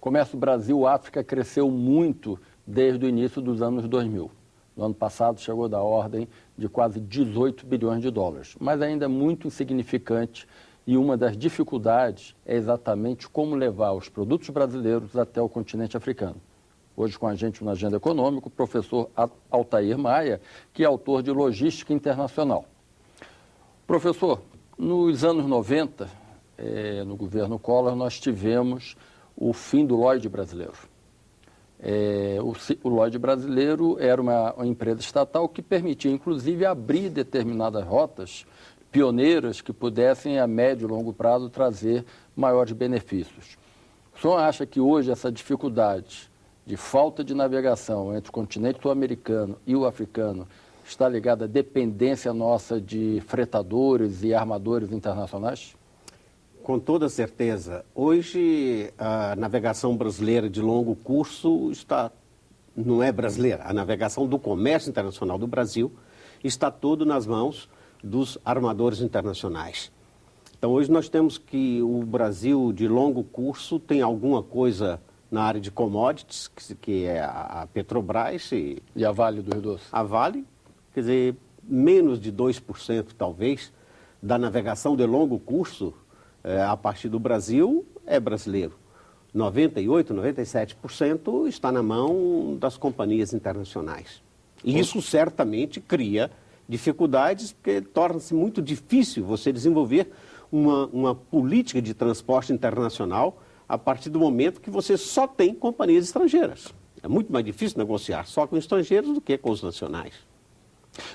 comércio Brasil-África cresceu muito desde o início dos anos 2000. No ano passado chegou da ordem de quase 18 bilhões de dólares, mas ainda é muito insignificante e uma das dificuldades é exatamente como levar os produtos brasileiros até o continente africano. Hoje com a gente na Agenda Econômica, o professor Altair Maia, que é autor de Logística Internacional. Professor, nos anos 90, no governo Collor, nós tivemos o fim do Lloyd brasileiro. O Lloyd brasileiro era uma empresa estatal que permitia, inclusive, abrir determinadas rotas pioneiras que pudessem, a médio e longo prazo, trazer maiores benefícios. O senhor acha que hoje essa dificuldade de falta de navegação entre o continente sul-americano e o africano está ligada à dependência nossa de fretadores e armadores internacionais? Com toda certeza. Hoje, a navegação brasileira de longo curso não é brasileira. A navegação do comércio internacional do Brasil está todo nas mãos dos armadores internacionais. Então, hoje nós temos que o Brasil de longo curso tem alguma coisa na área de commodities, que é a Petrobras e a Vale do Rio Doce. A Vale, quer dizer, menos de 2% talvez da navegação de longo curso a partir do Brasil é brasileiro. 98%, 97% está na mão das companhias internacionais. E isso certamente cria dificuldades, porque torna-se muito difícil você desenvolver uma política de transporte internacional a partir do momento que você só tem companhias estrangeiras. É muito mais difícil negociar só com estrangeiros do que com os nacionais.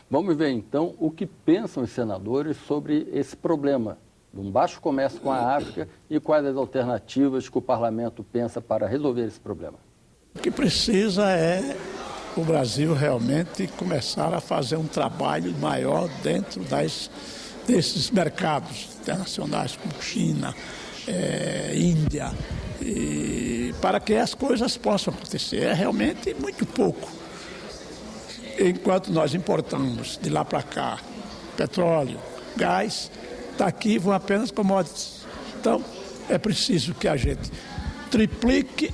Vamos ver, então, o que pensam os senadores sobre esse problema de um baixo comércio com a África e quais as alternativas que o parlamento pensa para resolver esse problema. O que precisa é o Brasil realmente começar a fazer um trabalho maior dentro desses mercados internacionais como China, Índia, para que as coisas possam acontecer. É realmente muito pouco. Enquanto nós importamos de lá para cá petróleo, gás, daqui vão apenas commodities. Então, é preciso que a gente triplique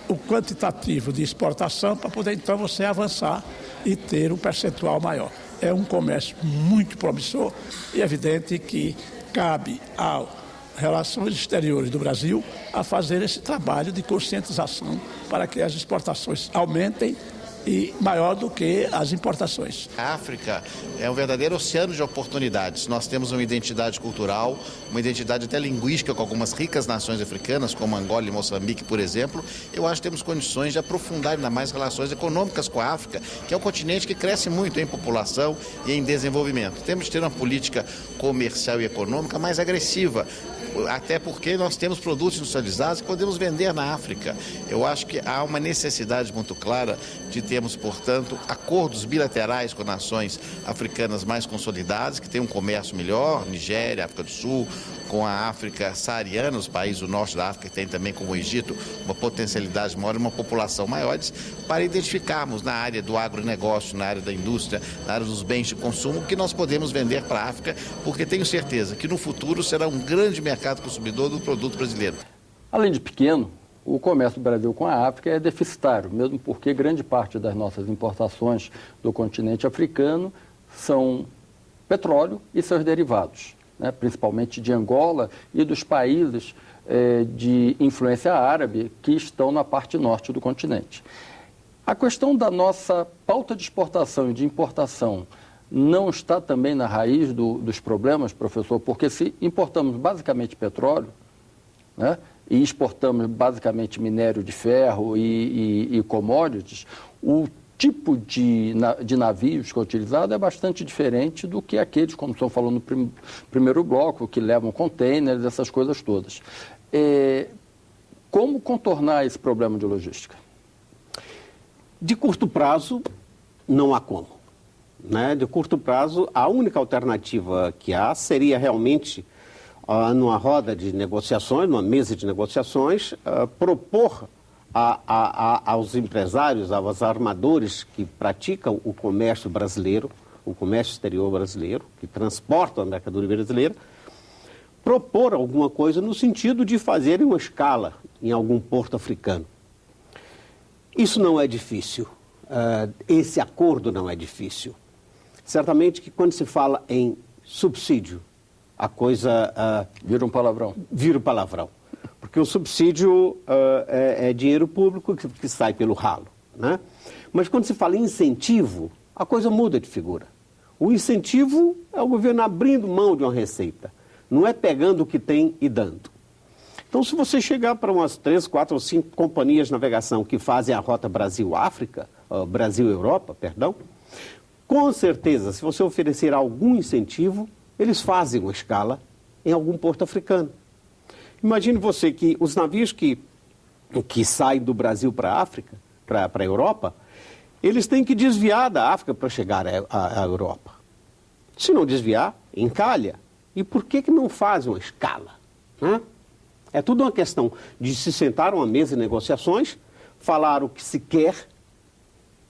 o quantitativo de exportação para poder, então, você avançar e ter um percentual maior. É um comércio muito promissor e é evidente que cabe às relações exteriores do Brasil a fazer esse trabalho de conscientização para que as exportações aumentem e maior do que as importações. A África é um verdadeiro oceano de oportunidades. Nós temos uma identidade cultural, uma identidade até linguística com algumas ricas nações africanas, como Angola e Moçambique, por exemplo. Eu acho que temos condições de aprofundar ainda mais relações econômicas com a África, que é um continente que cresce muito em população e em desenvolvimento. Temos de ter uma política comercial e econômica mais agressiva, até porque nós temos produtos industrializados que podemos vender na África. Eu acho que há uma necessidade muito clara de termos, portanto, acordos bilaterais com nações africanas mais consolidadas, que têm um comércio melhor, Nigéria, África do Sul, com a África saariana, os países do norte da África, que tem também, como o Egito, uma potencialidade maior e uma população maiores, para identificarmos na área do agronegócio, na área da indústria, na área dos bens de consumo, o que nós podemos vender para a África, porque tenho certeza que no futuro será um grande mercado consumidor do produto brasileiro. Além de pequeno, o comércio do Brasil com a África é deficitário, mesmo porque grande parte das nossas importações do continente africano são petróleo e seus derivados, né, principalmente de Angola e dos países de influência árabe que estão na parte norte do continente. A questão da nossa pauta de exportação e de importação não está também na raiz dos problemas, professor? Porque se importamos basicamente petróleo, né, e exportamos basicamente minério de ferro e commodities, o tipo de navios que é utilizado é bastante diferente do que aqueles, como o senhor falou no primeiro bloco, que levam containers, essas coisas todas. Como contornar esse problema de logística? De curto prazo, não há como. Né? De curto prazo, a única alternativa que há seria realmente, numa roda de negociações, numa mesa de negociações, propor aos empresários, aos armadores que praticam o comércio brasileiro, o comércio exterior brasileiro, que transportam a mercadoria brasileira, propor alguma coisa no sentido de fazerem uma escala em algum porto africano. Isso não é difícil. Esse acordo não é difícil. Certamente que quando se fala em subsídio, a coisa... Vira um palavrão. Vira um palavrão. Porque o subsídio é dinheiro público que sai pelo ralo, né? Mas quando se fala em incentivo, a coisa muda de figura. O incentivo é o governo abrindo mão de uma receita. Não é pegando o que tem e dando. Então, se você chegar para umas 3, 4 ou 5 companhias de navegação que fazem a rota Brasil-África, Brasil-Europa, perdão, com certeza, se você oferecer algum incentivo, eles fazem uma escala em algum porto africano. Imagine você que os navios que saem do Brasil para a África, para a Europa, eles têm que desviar da África para chegar à Europa. Se não desviar, encalha. E por que não fazem uma escala? Né? É tudo uma questão de se sentar a uma mesa de negociações, falar o que se quer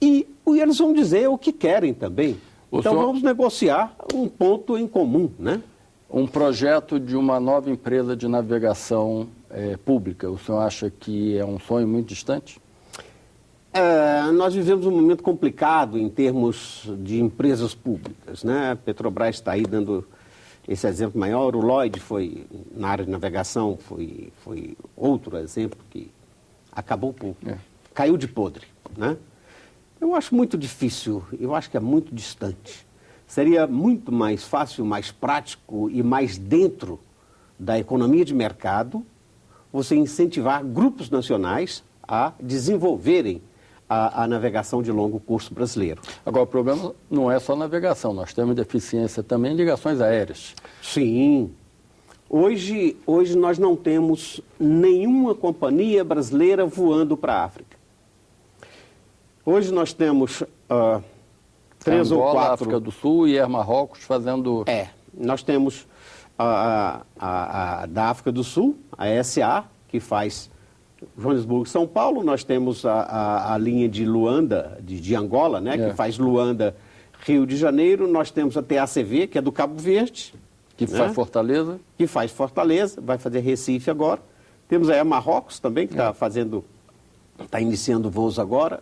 e eles vão dizer o que querem também. Então vamos negociar um ponto em comum, né? Um projeto de uma nova empresa de navegação pública, o senhor acha que é um sonho muito distante? Nós vivemos um momento complicado em termos de empresas públicas, né? A Petrobras está aí dando esse exemplo maior, o Lloyd foi, na área de navegação, foi outro exemplo que acabou caiu de podre, né? Eu acho muito difícil, eu acho que é muito distante. Seria muito mais fácil, mais prático e mais dentro da economia de mercado você incentivar grupos nacionais a desenvolverem a navegação de longo curso brasileiro. Agora, o problema não é só navegação, nós temos deficiência também em ligações aéreas. Sim. Hoje nós não temos nenhuma companhia brasileira voando para a África. Hoje nós temos 3 Angola, ou 4... África do Sul e Air Marrocos fazendo... Nós temos da África do Sul, a SA, que faz Joanesburgo, São Paulo. Nós temos a linha de Luanda, de Angola, né, que faz Luanda, Rio de Janeiro. Nós temos a TACV, que é do Cabo Verde. Que faz Fortaleza. Que faz Fortaleza, vai fazer Recife agora. Temos a Air Marrocos também, que está iniciando voos agora.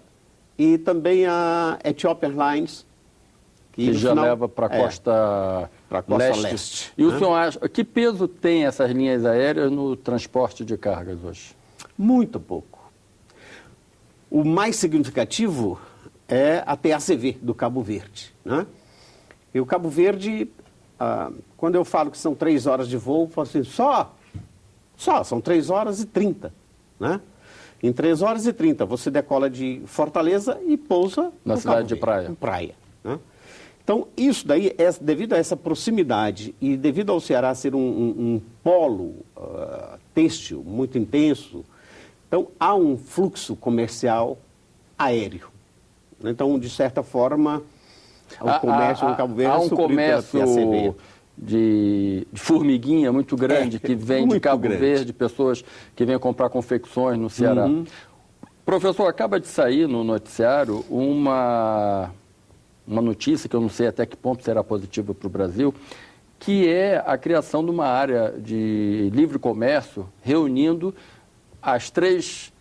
E também a Ethiopian Airlines, que já leva para a costa leste. E o senhor acha, que peso tem essas linhas aéreas no transporte de cargas hoje? Muito pouco. O mais significativo é a TACV do Cabo Verde, né? E o Cabo Verde, quando eu falo que são 3 horas de voo, eu falo assim, são 3 horas e 30, né? Em 3 horas e 30, você decola de Fortaleza e pousa na cidade de Praia. Né? Então, isso daí, devido a essa proximidade e devido ao Ceará ser um polo têxtil muito intenso, então há um fluxo comercial aéreo. Então, de certa forma, o comércio no Cabo Verde é suprido pela TACV. De formiguinha muito grande que vem de Cabo Verde, pessoas que vêm comprar confecções no Ceará. Professor, acaba de sair no noticiário uma notícia, que eu não sei até que ponto será positiva para o Brasil, que é a criação de uma área de livre comércio reunindo as 3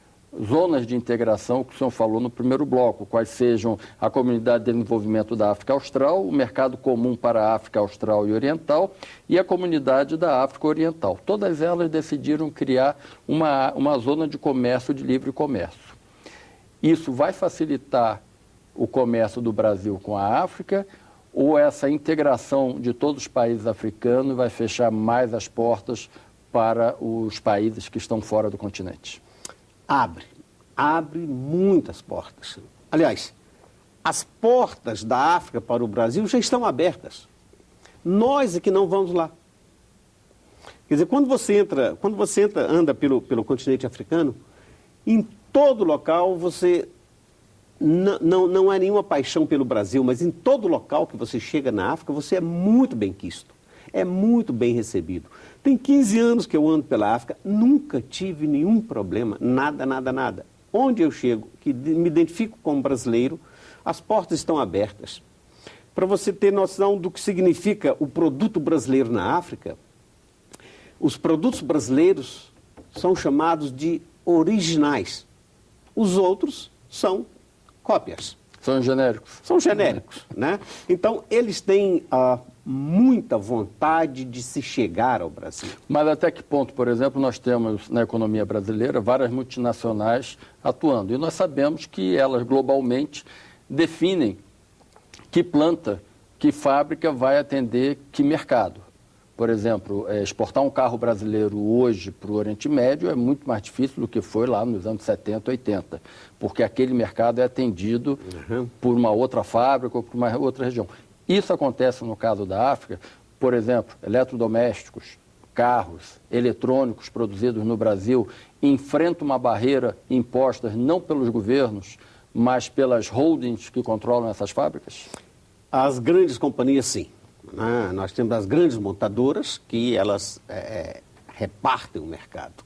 zonas de integração que o senhor falou no primeiro bloco, quais sejam a Comunidade de Desenvolvimento da África Austral, o Mercado Comum para a África Austral e Oriental e a Comunidade da África Oriental. Todas elas decidiram criar uma zona de comércio, de livre comércio. Isso vai facilitar o comércio do Brasil com a África ou essa integração de todos os países africanos vai fechar mais as portas para os países que estão fora do continente? Abre muitas portas. Aliás, as portas da África para o Brasil já estão abertas. Nós é que não vamos lá. Quer dizer, quando você anda pelo continente africano, em todo local você não é nenhuma paixão pelo Brasil, mas em todo local que você chega na África, você é muito bem quisto, é muito bem recebido. Tem 15 anos que eu ando pela África, nunca tive nenhum problema, nada. Onde eu chego, que me identifico como brasileiro, as portas estão abertas. Para você ter noção do que significa o produto brasileiro na África, os produtos brasileiros são chamados de originais. Os outros são cópias. São genéricos. São genéricos, né? Então, eles têm muita vontade de se chegar ao Brasil. Mas até que ponto, por exemplo, nós temos na economia brasileira várias multinacionais atuando. E nós sabemos que elas globalmente definem que planta, que fábrica vai atender que mercado. Por exemplo, exportar um carro brasileiro hoje para o Oriente Médio é muito mais difícil do que foi lá nos anos 70, 80, porque aquele mercado é atendido por uma outra fábrica ou por uma outra região. Isso acontece no caso da África, por exemplo, eletrodomésticos, carros, eletrônicos produzidos no Brasil enfrentam uma barreira imposta não pelos governos, mas pelas holdings que controlam essas fábricas? As grandes companhias, sim. Nós temos as grandes montadoras que elas repartem o mercado.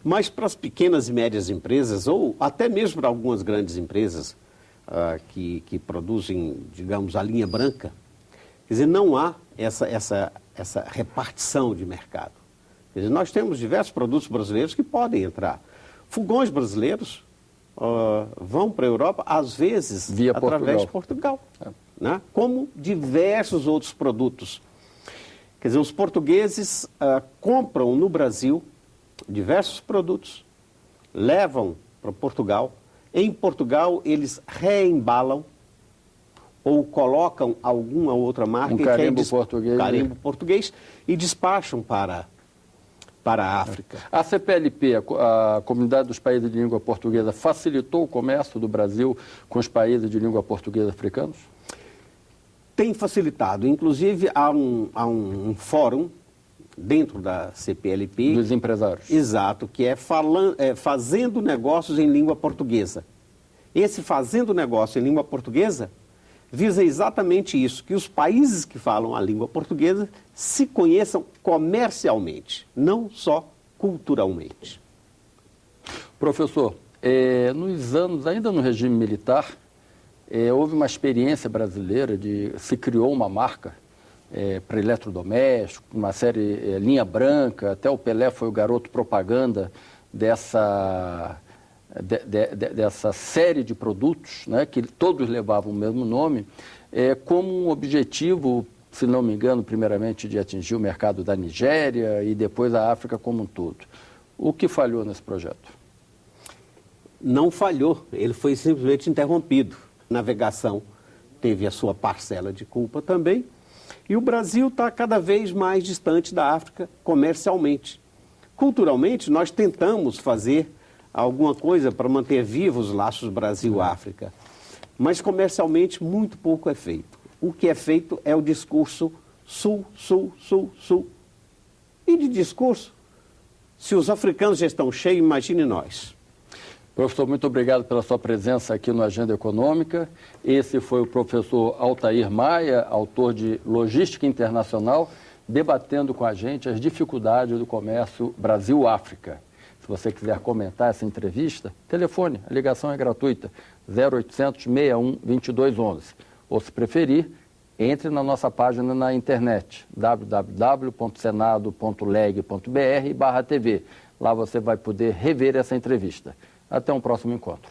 Mas para as pequenas e médias empresas, ou até mesmo para algumas grandes empresas que produzem, digamos, a linha branca, quer dizer, não há essa repartição de mercado. Quer dizer, nós temos diversos produtos brasileiros que podem entrar. Fogões brasileiros vão para a Europa, às vezes, através de Portugal. Né? Como diversos outros produtos. Quer dizer, os portugueses compram no Brasil diversos produtos, levam para Portugal. Em Portugal, eles reembalam ou colocam alguma outra marca. Carimbo português e despacham para a África. A CPLP, a Comunidade dos Países de Língua Portuguesa, facilitou o comércio do Brasil com os países de língua portuguesa africanos? Tem facilitado. Inclusive, há um fórum dentro da CPLP... Dos empresários. Exato, que é Fazendo Negócios em Língua Portuguesa. Esse Fazendo Negócio em Língua Portuguesa visa exatamente isso, que os países que falam a língua portuguesa se conheçam comercialmente, não só culturalmente. Professor, nos anos, ainda no regime militar, houve uma experiência brasileira se criou uma marca para eletrodoméstico, uma série linha branca, até o Pelé foi o garoto propaganda dessa série de produtos, né, que todos levavam o mesmo nome, como um objetivo, se não me engano, primeiramente de atingir o mercado da Nigéria e depois a África como um todo. O que falhou nesse projeto? Não falhou, ele foi simplesmente interrompido. A navegação teve a sua parcela de culpa também, e o Brasil está cada vez mais distante da África comercialmente. Culturalmente, nós tentamos fazer alguma coisa para manter vivos os laços Brasil-África, mas comercialmente muito pouco é feito. O que é feito é o discurso sul, sul, sul, sul. E de discurso, se os africanos já estão cheios, imagine nós. Professor, muito obrigado pela sua presença aqui no Agenda Econômica. Esse foi o professor Altair Maia, autor de Logística Internacional, debatendo com a gente as dificuldades do comércio Brasil-África. Se você quiser comentar essa entrevista, telefone, a ligação é gratuita, 0800 61 2211. Ou, se preferir, entre na nossa página na internet, www.senado.leg.br/TV. Lá você vai poder rever essa entrevista. Até um próximo encontro.